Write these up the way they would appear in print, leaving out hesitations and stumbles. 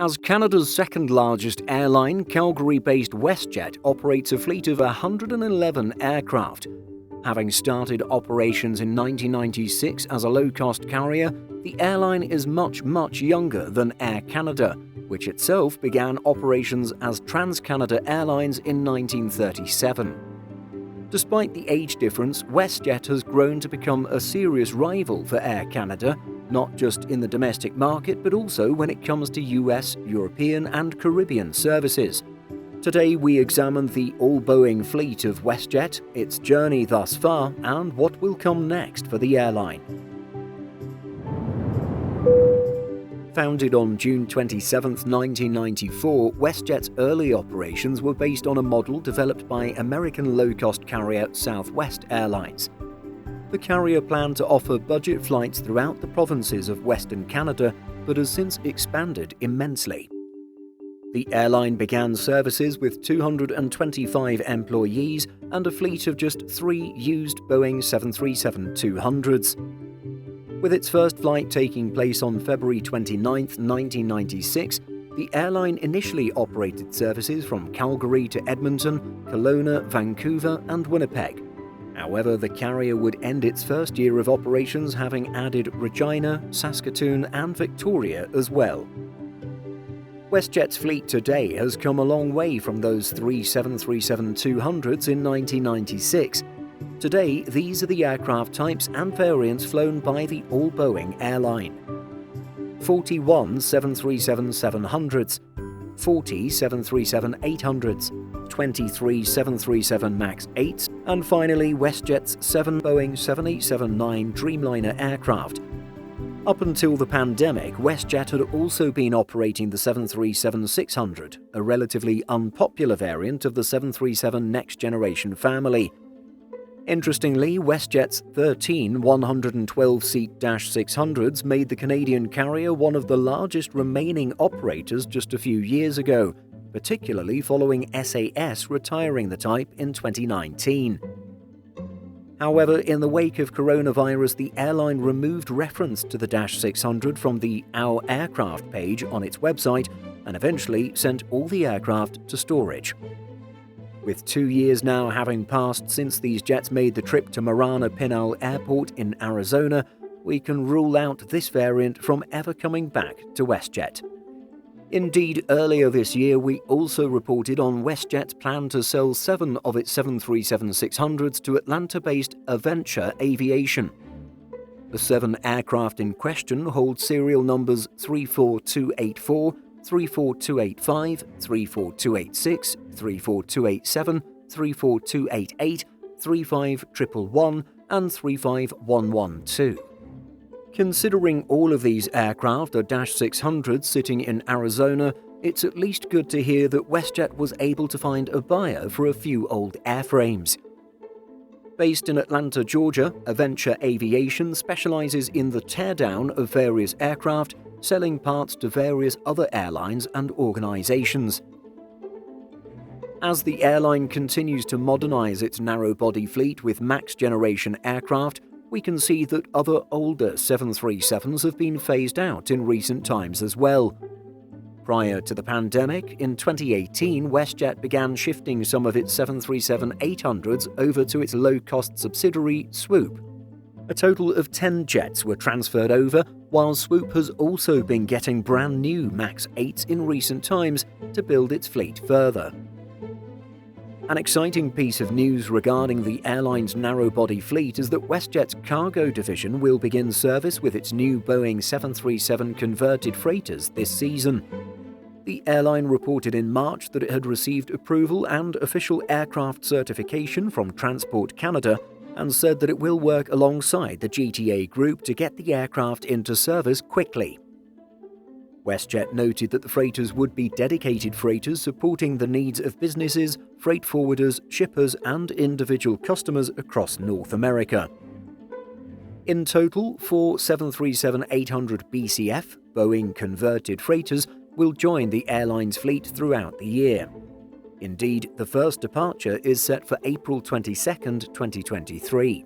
As Canada's second-largest airline, Calgary-based WestJet operates a fleet of 111 aircraft. Having started operations in 1996 as a low-cost carrier, the airline is much younger than Air Canada, which itself began operations as Trans-Canada Airlines in 1937. Despite the age difference, WestJet has grown to become a serious rival for Air Canada, not just in the domestic market but also when it comes to US, European and Caribbean services. Today we examine the all-Boeing fleet of WestJet, its journey thus far, and what will come next for the airline. Founded on June 27, 1994, WestJet's early operations were based on a model developed by American low-cost carrier Southwest Airlines. The carrier planned to offer budget flights throughout the provinces of Western Canada, but has since expanded immensely. The airline began services with 225 employees and a fleet of just 3 used Boeing 737-200s. With its first flight taking place on February 29, 1996, the airline initially operated services from Calgary to Edmonton, Kelowna, Vancouver and Winnipeg. However, the carrier would end its first year of operations having added Regina, Saskatoon and Victoria as well. WestJet's fleet today has come a long way from those 3 737-200s in 1996. Today, these are the aircraft types and variants flown by the all-Boeing airline. 41 737-700s, 40 737-800s, 23 737 MAX 8s, and finally WestJet's 7 Boeing 787-9 Dreamliner aircraft. Up until the pandemic, WestJet had also been operating the 737-600, a relatively unpopular variant of the 737 Next Generation family. Interestingly, WestJet's 13 112-seat -600s made the Canadian carrier one of the largest remaining operators just a few years ago, particularly following SAS retiring the type in 2019. However, in the wake of coronavirus, the airline removed reference to the -600 from the Our Aircraft page on its website and eventually sent all the aircraft to storage. With 2 years now having passed since these jets made the trip to Marana Pinal Airport in Arizona, we can rule out this variant from ever coming back to WestJet. Indeed, earlier this year we also reported on WestJet's plan to sell 7 of its 737-600s to Atlanta-based Aventure Aviation. The 7 aircraft in question hold serial numbers 34284, 34285, 34286, 34287, 34288, 35111 and 35112. Considering all of these aircraft are -600s sitting in Arizona, it's at least good to hear that WestJet was able to find a buyer for a few old airframes. Based in Atlanta, Georgia, Aventure Aviation specializes in the teardown of various aircraft, selling parts to various other airlines and organizations. As the airline continues to modernize its narrow-body fleet with MAX generation aircraft, we can see that other older 737s have been phased out in recent times as well. Prior to the pandemic, in 2018, WestJet began shifting some of its 737-800s over to its low-cost subsidiary, Swoop. A total of 10 jets were transferred over, while Swoop has also been getting brand new MAX 8s in recent times to build its fleet further. An exciting piece of news regarding the airline's narrow-body fleet is that WestJet's cargo division will begin service with its new Boeing 737 converted freighters this season. The airline reported in March that it had received approval and official aircraft certification from Transport Canada and said that it will work alongside the GTA Group to get the aircraft into service quickly. WestJet noted that the freighters would be dedicated freighters supporting the needs of businesses, freight forwarders, shippers and individual customers across North America. In total, 4 737-800 BCF, Boeing converted freighters, will join the airline's fleet throughout the year. Indeed, the first departure is set for April 22, 2023.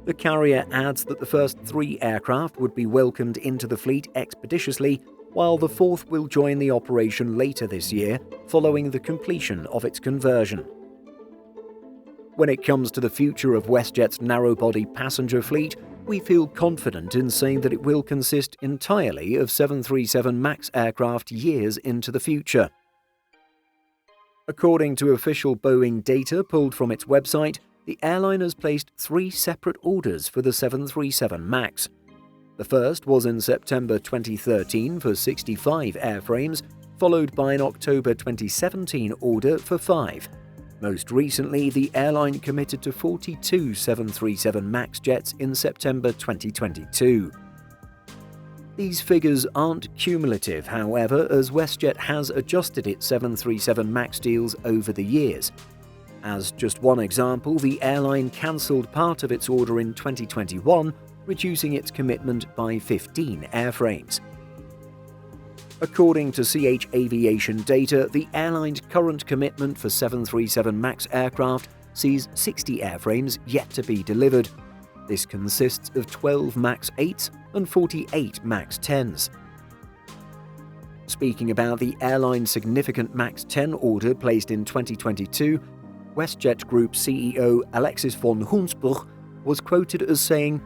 The carrier adds that the first 3 aircraft would be welcomed into the fleet expeditiously, while the fourth will join the operation later this year following the completion of its conversion. When it comes to the future of WestJet's narrow-body passenger fleet, we feel confident in saying that it will consist entirely of 737 MAX aircraft years into the future. According to official Boeing data pulled from its website, the airline has placed 3 separate orders for the 737 MAX. The first was in September 2013 for 65 airframes, followed by an October 2017 order for 5. Most recently, the airline committed to 42 737 MAX jets in September 2022. These figures aren't cumulative, however, as WestJet has adjusted its 737 MAX deals over the years. As just one example, the airline cancelled part of its order in 2021, reducing its commitment by 15 airframes. According to CH Aviation data, the airline's current commitment for 737 MAX aircraft sees 60 airframes yet to be delivered. This consists of 12 MAX 8s and 48 MAX 10s. Speaking about the airline's significant MAX 10 order placed in 2022, WestJet Group CEO Alexis von Hunsbruch was quoted as saying,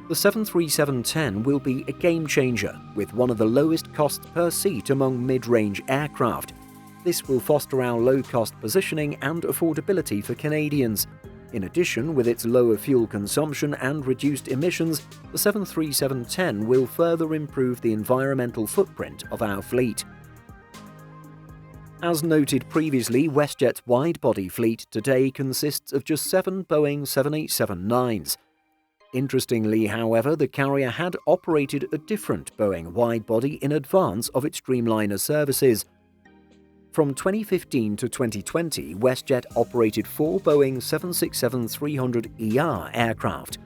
"The 737-10 will be a game-changer, with one of the lowest costs per seat among mid-range aircraft. This will foster our low-cost positioning and affordability for Canadians. In addition, with its lower fuel consumption and reduced emissions, the 737-10 will further improve the environmental footprint of our fleet." As noted previously, WestJet's wide-body fleet today consists of just 7 Boeing 787-9s. Interestingly, however, the carrier had operated a different Boeing widebody in advance of its Dreamliner services. From 2015 to 2020, WestJet operated 4 Boeing 767-300ER aircraft.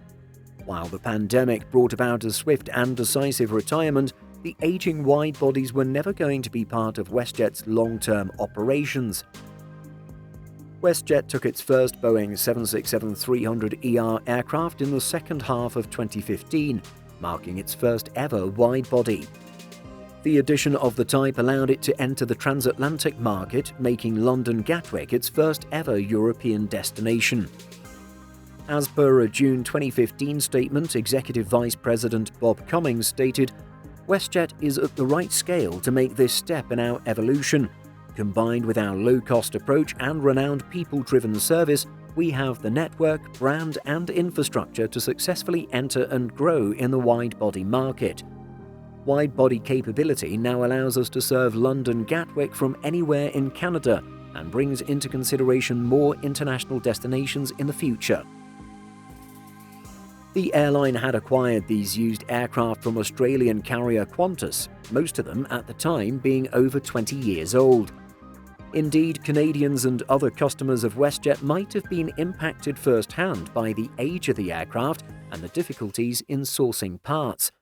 While the pandemic brought about a swift and decisive retirement, the aging widebodies were never going to be part of WestJet's long-term operations. WestJet took its first Boeing 767-300ER aircraft in the second half of 2015, marking its first ever widebody. The addition of the type allowed it to enter the transatlantic market, making London Gatwick its first ever European destination. As per a June 2015 statement, Executive Vice President Bob Cummings stated, "WestJet is at the right scale to make this step in our evolution. Combined with our low-cost approach and renowned people-driven service, we have the network, brand, and infrastructure to successfully enter and grow in the wide-body market. Wide-body capability now allows us to serve London Gatwick from anywhere in Canada and brings into consideration more international destinations in the future." The airline had acquired these used aircraft from Australian carrier Qantas, most of them at the time being over 20 years old. Indeed, Canadians and other customers of WestJet might have been impacted firsthand by the age of the aircraft and the difficulties in sourcing parts.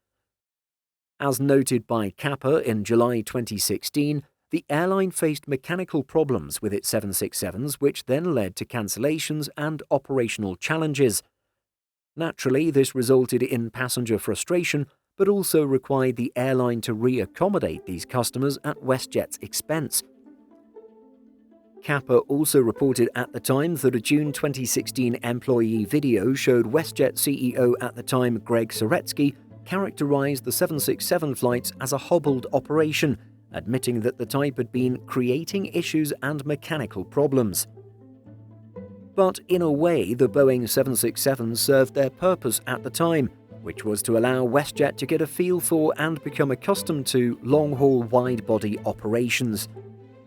As noted by CAPA in July 2016, the airline faced mechanical problems with its 767s, which then led to cancellations and operational challenges. Naturally, this resulted in passenger frustration, but also required the airline to re-accommodate these customers at WestJet's expense. CAPA also reported at the time that a June 2016 employee video showed WestJet CEO at the time, Greg Soretsky, characterized the 767 flights as a hobbled operation, admitting that the type had been creating issues and mechanical problems. But in a way, the Boeing 767 served their purpose at the time, which was to allow WestJet to get a feel for and become accustomed to long-haul wide-body operations.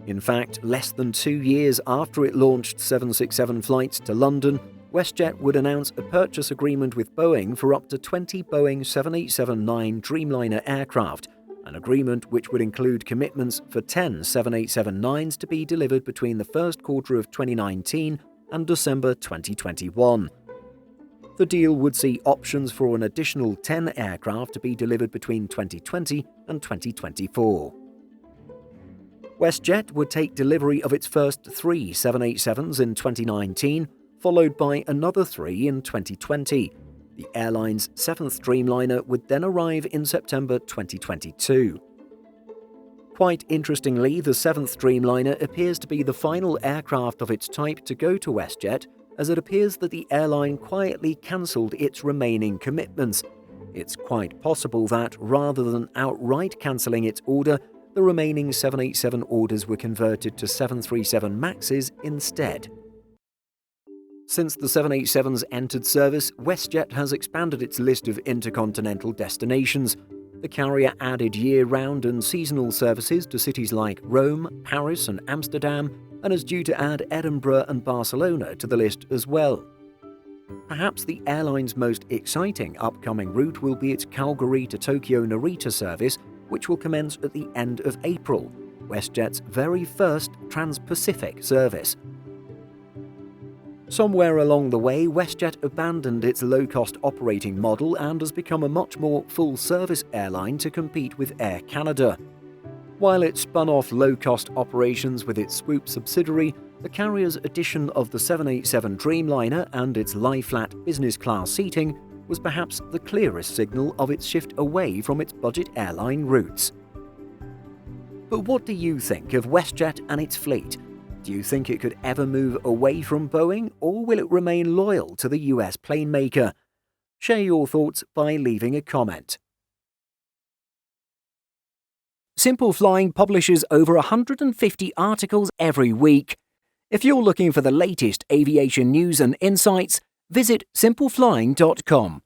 In fact, less than 2 years after it launched 767 flights to London, WestJet would announce a purchase agreement with Boeing for up to 20 Boeing 787-9 Dreamliner aircraft, an agreement which would include commitments for 10 787-9s to be delivered between the first quarter of 2019 and December 2021. The deal would see options for an additional 10 aircraft to be delivered between 2020 and 2024. WestJet would take delivery of its first 3 787s in 2019, followed by another 3 in 2020. The airline's 7th Dreamliner would then arrive in September 2022. Quite interestingly, the 7th Dreamliner appears to be the final aircraft of its type to go to WestJet, as it appears that the airline quietly cancelled its remaining commitments. It's quite possible that, rather than outright cancelling its order, the remaining 787 orders were converted to 737 MAXes instead. Since the 787s entered service, WestJet has expanded its list of intercontinental destinations. The carrier added year-round and seasonal services to cities like Rome, Paris and Amsterdam, and is due to add Edinburgh and Barcelona to the list as well. Perhaps the airline's most exciting upcoming route will be its Calgary to Tokyo Narita service, which will commence at the end of April, WestJet's very first trans-Pacific service. Somewhere along the way, WestJet abandoned its low-cost operating model and has become a much more full-service airline to compete with Air Canada. While it spun off low-cost operations with its Swoop subsidiary, the carrier's addition of the 787 Dreamliner and its lie-flat business-class seating was perhaps the clearest signal of its shift away from its budget airline roots. But what do you think of WestJet and its fleet? Do you think it could ever move away from Boeing, or will it remain loyal to the US plane maker? Share your thoughts by leaving a comment. Simple Flying publishes over 150 articles every week. If you're looking for the latest aviation news and insights, visit simpleflying.com.